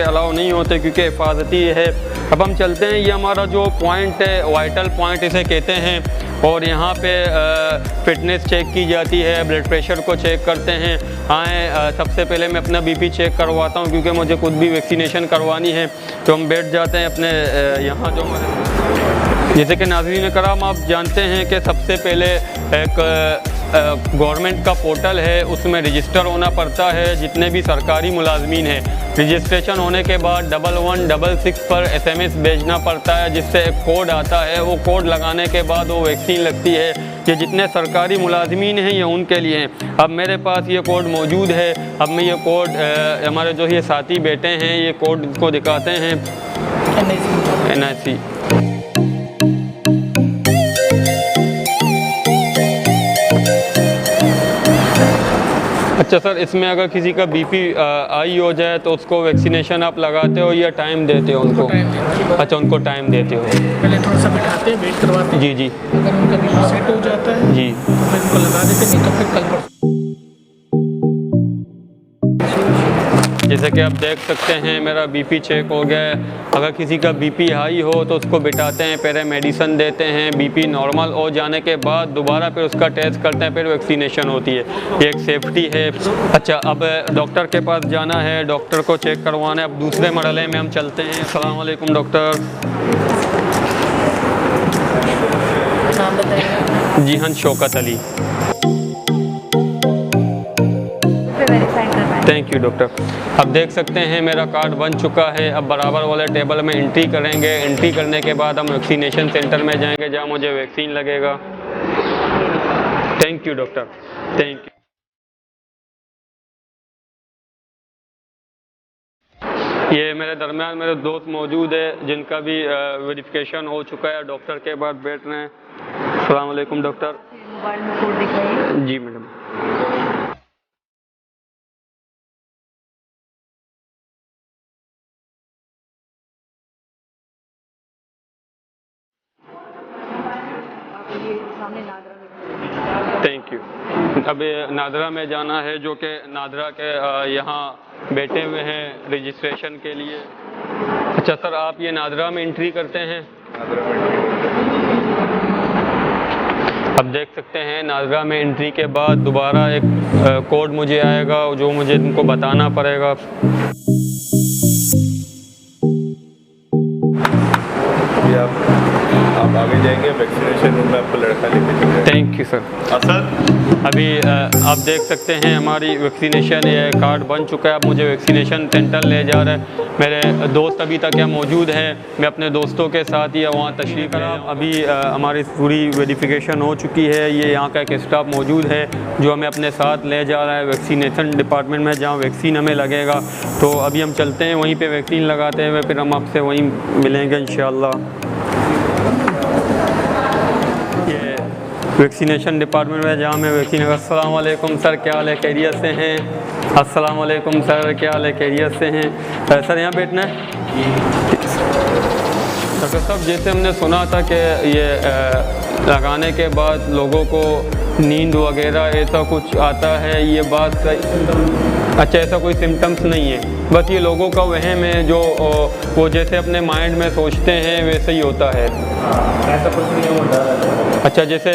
Allow नहीं होते क्योंकि हिफाजती है। अब हम चलते हैं, ये हमारा जो पॉइंट है, वाइटल पॉइंट इसे कहते हैं, और यहाँ पे फिटनेस चेक की जाती है, ब्लड प्रेशर को चेक करते हैं। सबसे पहले मैं अपना बीपी चेक करवाता हूँ क्योंकि मुझे खुद भी वैक्सीनेशन करवानी है। तो हम बैठ जाते हैं अपने यहाँ जो, जैसे कि नाज़रीन कराम आप जानते हैं कि सबसे पहले एक गवर्नमेंट का पोर्टल है, उसमें रजिस्टर होना पड़ता है। जितने भी सरकारी मुलाजमीन हैं, रजिस्ट्रेशन होने के बाद 1166 पर SMS भेजना पड़ता है, जिससे एक कोड आता है। वो कोड लगाने के बाद वो वैक्सीन लगती है। ये जितने सरकारी मुलाजमीन हैं ये उनके लिए हैं। अब मेरे पास ये कोड मौजूद है। अब मैं ये कोड हमारे जो ये साथी बेटे हैं, ये कोड को दिखाते हैं, NIC। अच्छा सर, इसमें अगर किसी का बीपी हाई हो जाए तो उसको वैक्सीनेशन आप लगाते हो या टाइम देते हो उनको? अच्छा, उनको टाइम देते हो। पहले थोड़ा सा बिठाते हैं, वेट करवाते हैं। जी जी। अगर उनका बीपी सेट हो जाता है जी तो फिर उनको लगा देते हैं, नहीं तो फिर कल परसों। जैसे कि आप देख सकते हैं मेरा बीपी चेक हो गया है। अगर किसी का बीपी हाई हो तो उसको बिठाते हैं, पहले मेडिसिन देते हैं। बीपी नॉर्मल हो जाने के बाद दोबारा फिर उसका टेस्ट करते हैं, फिर वैक्सीनेशन होती है। ये एक सेफ्टी है। अच्छा, अब डॉक्टर के पास जाना है, डॉक्टर को चेक करवाना है। अब दूसरे मरहले में हम चलते हैं। अस्सलाम वालेकुम डॉक्टर। नाम बताइए। जी हाँ, Shaukat Ali. Thank you doctor. अब देख सकते हैं मेरा कार्ड बन चुका है। अब बराबर वाले टेबल में एंट्री करेंगे। एंट्री करने के बाद हम वैक्सीनेशन सेंटर में जाएंगे जहां मुझे वैक्सीन लगेगा। Thank you doctor, thank you. ये मेरे दरमियान मेरे दोस्त मौजूद है जिनका भी वेरिफिकेशन हो चुका है, डॉक्टर के बाद बैठ रहे हैं। अस्सलाम वालेकुम डॉक्टर। मोबाइल में कोड दिखाइए। जी मैडम। ये सामने नादरा में। Thank you. अब नादरा में जाना है, जो कि नादरा के यहाँ बैठे हुए हैं रजिस्ट्रेशन के लिए। अच्छा सर, आप ये नादरा में एंट्री करते हैं? अब देख सकते हैं नादरा में एंट्री के बाद दोबारा एक कोड मुझे आएगा जो मुझे इनको बताना पड़ेगा। आप आगे जाएंगे, वैक्सीनेशन रूम में आपको लड़का लेके चलेगा। Thank you sir. सर अभी आप देख सकते हैं हमारी वैक्सीनेशन ये कार्ड बन चुका है। अब मुझे वैक्सीनेशन सेंटर ले जा रहा है। मेरे दोस्त अभी तक यहाँ मौजूद हैं, मैं अपने दोस्तों के साथ ही वहाँ तशरीफ़ करा। अभी हमारी पूरी वेरिफिकेशन हो चुकी है। ये यहाँ का एक स्टाफ मौजूद है जो हमें अपने साथ ले जा रहा है वैक्सीनेशन डिपार्टमेंट में, जहाँ वैक्सीन हमें लगेगा। तो अभी हम चलते हैं, वहीं पर वैक्सीन लगाते हुए फिर हम आपसे वहीं मिलेंगे इंशाअल्लाह। वैक्सीनेशन डिपार्टमेंट में जहाँ मैं वैक्सीन। अस्सलाम वालेकुम सर, क्या हाल है, खैरियत से हैं? अस्सलाम वालेकुम सर, क्या हाल है, खैरियत से हैं? सर यहाँ बैठना है। डॉक्टर साहब, जैसे हमने सुना था कि ये लगाने के बाद लोगों को नींद वगैरह ऐसा कुछ आता है, ये बात सही? अच्छा, ऐसा कोई सिम्टम्स नहीं है, बस ये लोगों का वहम है जो वो जैसे अपने माइंड में सोचते हैं वैसे ही होता है। ऐसा कुछ नहीं होता। अच्छा, जैसे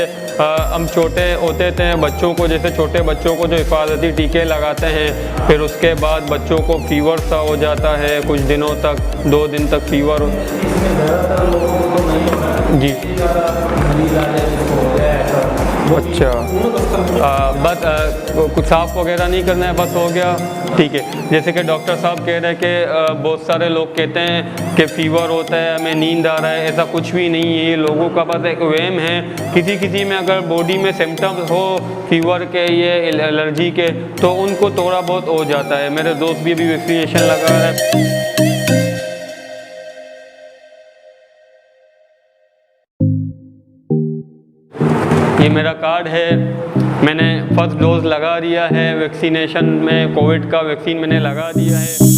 हम छोटे होते थे बच्चों को, जैसे छोटे बच्चों को जो हिफाजती टीके लगाते हैं, फिर उसके बाद बच्चों को फीवर सा हो जाता है, कुछ दिनों तक, 2 दिन तक फीवर हो। जी अच्छा, बस कुछ साफ वगैरह नहीं करना है, बस हो गया, ठीक है। जैसे कि डॉक्टर साहब कह रहे हैं कि बहुत सारे लोग कहते हैं कि फ़ीवर होता है, हमें नींद आ रहा है, ऐसा कुछ भी नहीं है। ये लोगों का बस एक वहम है। किसी में अगर बॉडी में सिम्टम्स हो फीवर के, ये एलर्जी के, तो उनको थोड़ा बहुत हो जाता है। मेरे दोस्त भी अभी वैक्सीनेशन लगा रहे हैं। ये मेरा कार्ड है, मैंने फर्स्ट डोज लगा दिया है वैक्सीनेशन में, कोविड का वैक्सीन मैंने लगा दिया है।